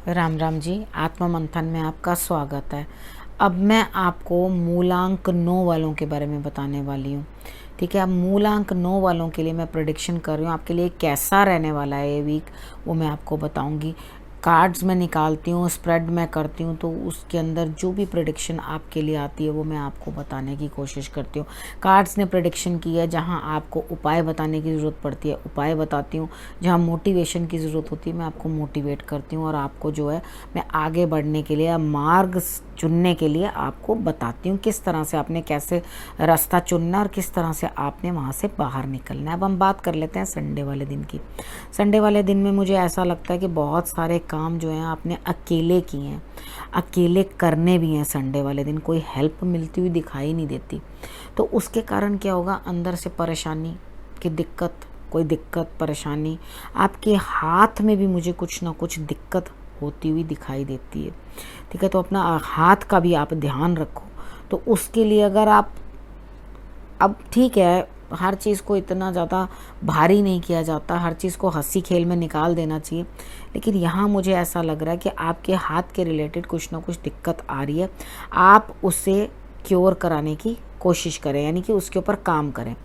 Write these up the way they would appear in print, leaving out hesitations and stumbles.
राम राम जी। आत्मा मंथन में आपका स्वागत है। अब मैं आपको मूलांक 9 वालों के बारे में बताने वाली हूँ। ठीक है, अब मूलांक 9 वालों के लिए मैं प्रेडिक्शन कर रही हूँ। आपके लिए कैसा रहने वाला है ये वीक, वो मैं आपको बताऊँगी। कार्ड्स मैं निकालती हूँ, स्प्रेड मैं करती हूँ, तो उसके अंदर जो भी प्रेडिक्शन आपके लिए आती है वो मैं आपको बताने की कोशिश करती हूँ। कार्ड्स ने प्रेडिक्शन की है, जहाँ आपको उपाय बताने की ज़रूरत पड़ती है उपाय बताती हूँ, जहाँ मोटिवेशन की ज़रूरत होती है मैं आपको मोटिवेट करती हूँ, और आपको जो है मैं आगे बढ़ने के लिए, मार्ग चुनने के लिए आपको बताती हूँ किस तरह से आपने कैसे रास्ता चुनना और किस तरह से आपने वहाँ से बाहर निकलना है। अब हम बात कर लेते हैं संडे वाले दिन की। संडे वाले दिन में मुझे ऐसा लगता है कि बहुत सारे काम जो हैं आपने अकेले किए हैं, अकेले करने भी हैं। संडे वाले दिन कोई हेल्प मिलती हुई दिखाई नहीं देती, तो उसके कारण क्या होगा, अंदर से परेशानी की दिक्कत, कोई दिक्कत परेशानी, आपके हाथ में भी मुझे कुछ ना कुछ दिक्कत होती हुई दिखाई देती है। ठीक है, तो अपना हाथ का भी आप ध्यान रखो। तो उसके लिए अगर आप, अब ठीक है, हर चीज़ को इतना ज़्यादा भारी नहीं किया जाता, हर चीज़ को हंसी खेल में निकाल देना चाहिए, लेकिन यहाँ मुझे ऐसा लग रहा है कि आपके हाथ के रिलेटेड कुछ ना कुछ दिक्कत आ रही है। आप उससे क्योर कराने की कोशिश करें, यानी कि उसके ऊपर काम करें।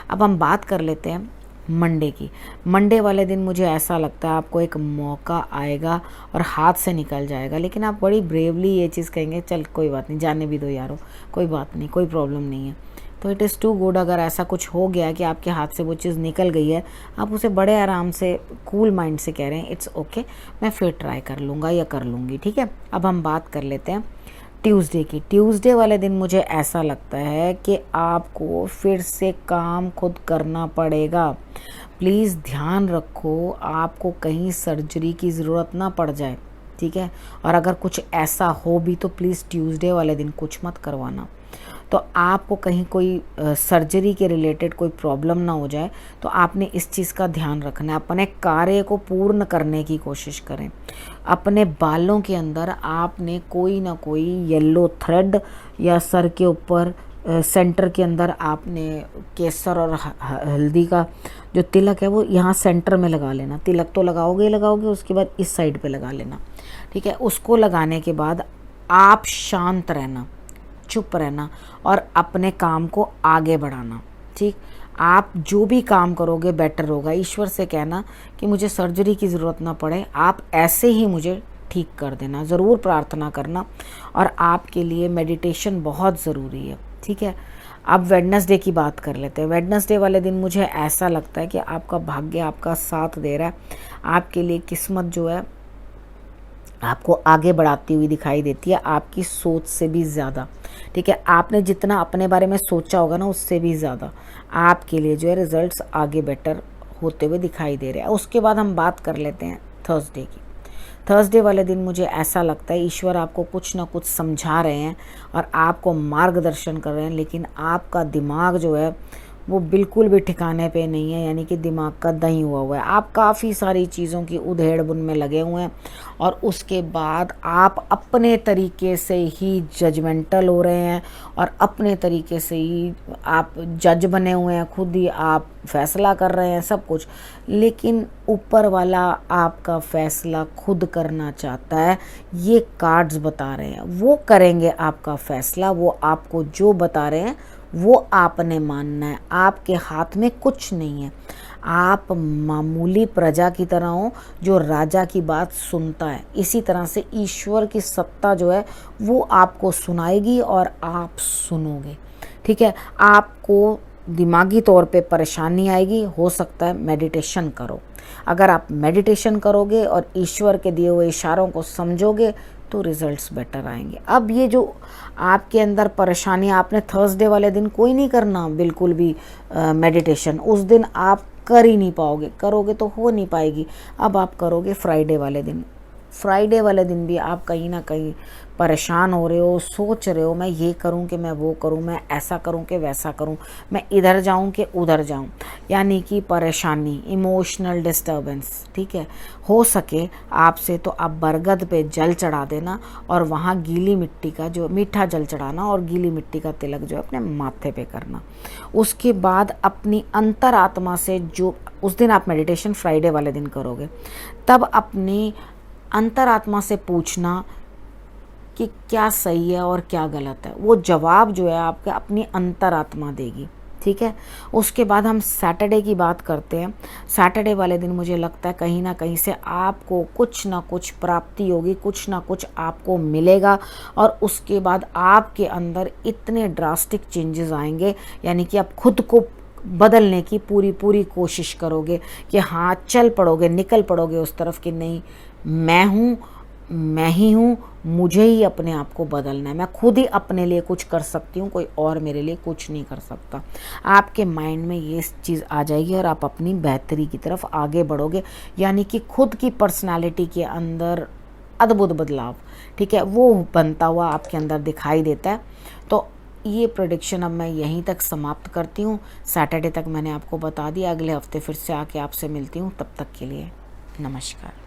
अब हम बात कर लेते हैं मंडे की। मंडे वाले दिन मुझे ऐसा लगता है आपको एक मौका आएगा और हाथ से निकल जाएगा, लेकिन आप बड़ी ब्रेवली ये चीज़ कहेंगे, चल कोई बात नहीं, जाने भी दो यारो, कोई बात नहीं, कोई प्रॉब्लम नहीं है। तो इट इज़ टू गुड। अगर ऐसा कुछ हो गया कि आपके हाथ से वो चीज़ निकल गई है, आप उसे बड़े आराम से कूल माइंड से कह रहे हैं इट्स ओके, मैं फिर ट्राई कर लूँगा या कर लूँगी। ठीक है, अब हम बात कर लेते हैं ट्यूसडे की। ट्यूसडे वाले दिन मुझे ऐसा लगता है कि आपको फिर से काम खुद करना पड़ेगा। प्लीज़ ध्यान रखो, आपको कहीं सर्जरी की ज़रूरत ना पड़ जाए। ठीक है, और अगर कुछ ऐसा हो भी तो प्लीज़ ट्यूसडे वाले दिन कुछ मत करवाना। तो आपको कहीं कोई सर्जरी के रिलेटेड कोई प्रॉब्लम ना हो जाए, तो आपने इस चीज़ का ध्यान रखना है। अपने कार्य को पूर्ण करने की कोशिश करें। अपने बालों के अंदर आपने कोई ना कोई येलो थ्रेड, या सर के ऊपर सेंटर के अंदर आपने केसर और हल्दी का जो तिलक है वो यहाँ सेंटर में लगा लेना। तिलक तो लगाओगे ही लगाओगे, उसके बाद इस साइड पे लगा लेना। ठीक है, उसको लगाने के बाद आप शांत रहना, चुप रहना और अपने काम को आगे बढ़ाना। ठीक, आप जो भी काम करोगे बेटर होगा। ईश्वर से कहना कि मुझे सर्जरी की ज़रूरत ना पड़े, आप ऐसे ही मुझे ठीक कर देना, ज़रूर प्रार्थना करना। और आपके लिए मेडिटेशन बहुत ज़रूरी है। ठीक है, अब वेडनेसडे की बात कर लेते हैं। वेडनेसडे वाले दिन मुझे ऐसा लगता है कि आपका भाग्य आपका साथ दे रहा है। आपके लिए किस्मत जो है आपको आगे बढ़ाती हुई दिखाई देती है, आपकी सोच से भी ज़्यादा। ठीक है, आपने जितना अपने बारे में सोचा होगा ना, उससे भी ज़्यादा आपके लिए जो है रिजल्ट्स आगे बेटर होते हुए दिखाई दे रहे हैं। उसके बाद हम बात कर लेते हैं थर्सडे की। थर्सडे वाले दिन मुझे ऐसा लगता है ईश्वर आपको कुछ ना कुछ समझा रहे हैं और आपको मार्गदर्शन कर रहे हैं, लेकिन आपका दिमाग जो है वो बिल्कुल भी ठिकाने पे नहीं है, यानी कि दिमाग का दही हुआ है। आप काफ़ी सारी चीज़ों की उधेड़ बुन में लगे हुए हैं, और उसके बाद आप अपने तरीके से ही जजमेंटल हो रहे हैं, और अपने तरीके से ही आप जज बने हुए हैं, खुद ही आप फैसला कर रहे हैं सब कुछ। लेकिन ऊपर वाला आपका फैसला खुद करना चाहता है, ये कार्ड्स बता रहे हैं। वो करेंगे आपका फैसला, वो आपको जो बता रहे हैं वो आपने मानना है। आपके हाथ में कुछ नहीं है। आप मामूली प्रजा की तरह हो जो राजा की बात सुनता है। इसी तरह से ईश्वर की सत्ता जो है वो आपको सुनाएगी और आप सुनोगे। ठीक है, आपको दिमागी तौर पे परेशानी आएगी, हो सकता है मेडिटेशन करो। अगर आप मेडिटेशन करोगे और ईश्वर के दिए हुए इशारों को समझोगे तो रिजल्ट्स बेटर आएंगे। अब ये जो आपके अंदर परेशानी, आपने थर्सडे वाले दिन कोई नहीं करना बिल्कुल भी मेडिटेशन, उस दिन आप कर ही नहीं पाओगे, करोगे तो हो नहीं पाएगी। अब आप करोगे फ्राइडे वाले दिन। फ्राइडे वाले दिन भी आप कहीं ना कहीं परेशान हो रहे हो, सोच रहे हो मैं ये करूं कि मैं वो करूं, मैं ऐसा करूं कि वैसा करूं, मैं इधर जाऊं कि उधर जाऊं, यानी कि परेशानी, इमोशनल डिस्टर्बेंस। ठीक है, हो सके आपसे तो आप बरगद पे जल चढ़ा देना, और वहाँ गीली मिट्टी का जो मीठा जल चढ़ाना और गीली मिट्टी का तिलक जो अपने माथे पे करना। उसके बाद अपनी अंतरात्मा से जो, उस दिन आप मेडिटेशन फ्राइडे वाले दिन करोगे, तब अपनी अंतरात्मा से पूछना कि क्या सही है और क्या गलत है। वो जवाब जो है आपके अपनी अंतरात्मा देगी, ठीक है। उसके बाद हम सैटरडे की बात करते हैं। सैटरडे वाले दिन मुझे लगता है कहीं ना कहीं से आपको कुछ ना कुछ प्राप्ति होगी, कुछ ना कुछ आपको मिलेगा, और उसके बाद आपके अंदर इतने ड्रास्टिक चेंजेस आएंगे, यानी कि आप खुद को बदलने की पूरी पूरी कोशिश करोगे कि हाँ चल पड़ोगे, निकल पड़ोगे उस तरफ कि नहीं, मैं हूँ, मैं ही हूँ, मुझे ही अपने आप को बदलना है, मैं खुद ही अपने लिए कुछ कर सकती हूँ, कोई और मेरे लिए कुछ नहीं कर सकता। आपके माइंड में ये चीज़ आ जाएगी और आप अपनी बेहतरी की तरफ आगे बढ़ोगे, यानी कि खुद की पर्सनालिटी के अंदर अद्भुत बदलाव, ठीक है, वो बनता हुआ आपके अंदर दिखाई देता है। तो ये प्रेडिक्शन अब मैं यहीं तक समाप्त करती हूँ। सैटरडे तक मैंने आपको बता दिया, अगले हफ्ते फिर से आके आपसे मिलती हूँ। तब तक के लिए नमस्कार।